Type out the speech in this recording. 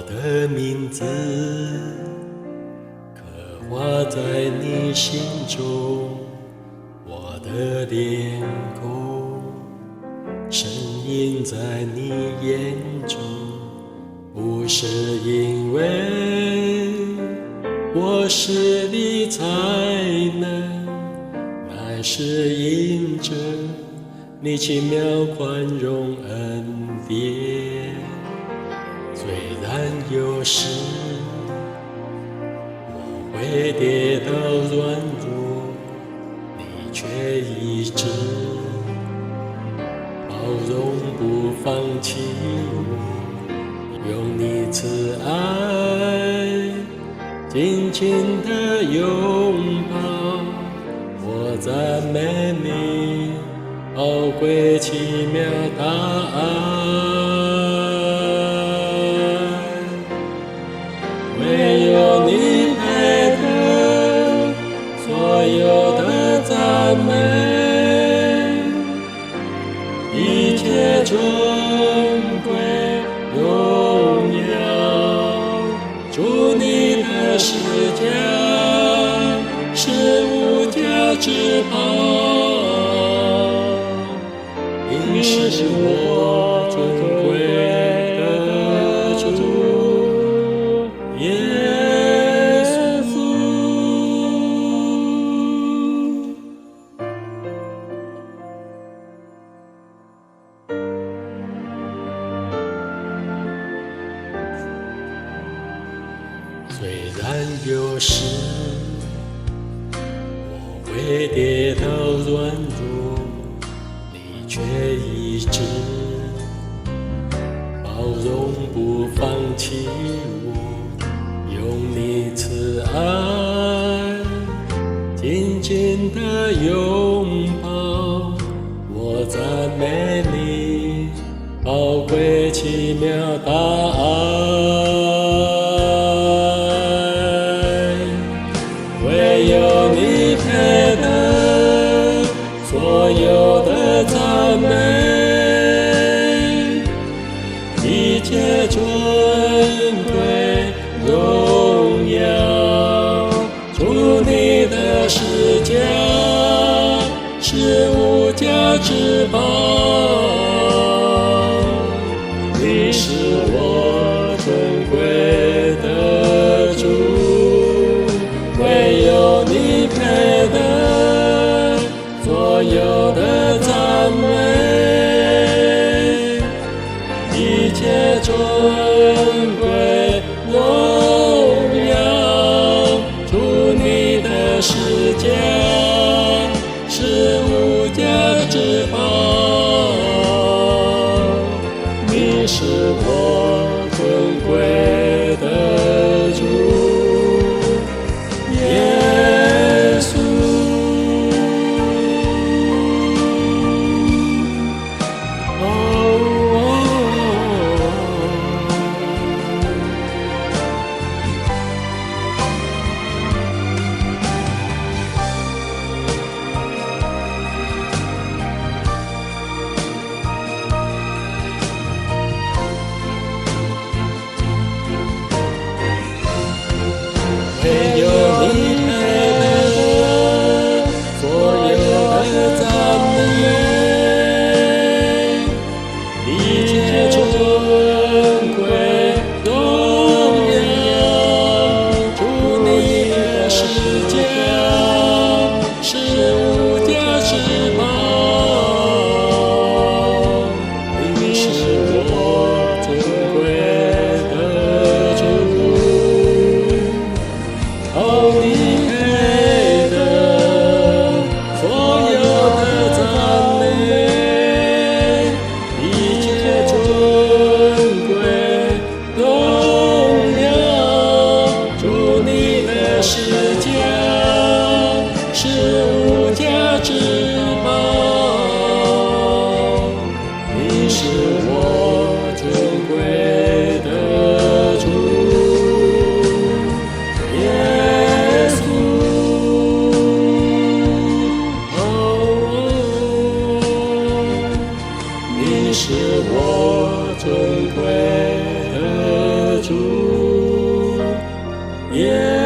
的名字刻画在你心中，我的脸孔深印在你眼中，不是因为我实力才能，乃是因着你奇妙宽容恩典。虽然有时我会跌倒软弱，你却一直包容不放弃我，用你慈爱紧紧的拥抱。我赞美你宝贵奇妙大爱，唯有你配得所有的赞美，一切尊贵荣耀。主你的十架是无价之宝，因是我尊贵的主耶稣。虽然有时我会跌倒软弱，你却一直包容不放弃我，用你慈爱紧紧的拥抱。我赞美你宝贵奇妙大爱，唯有你配得所有的赞美，一切尊贵荣耀。主你的十架是无价之宝，你是我尊贵的主，唯有你配得所有的赞美，一切尊贵荣耀。主你的十架是无价之宝，你是我尊贵的主耶稣。唯有你配得所有的赞美，一切尊贵荣耀。主你的十架是无价之宝，你是我尊贵的主。你配得所有的赞美，一切尊贵荣耀。主你的十架是无价之宝，你是我尊贵的主。你是我尊贵的主。耶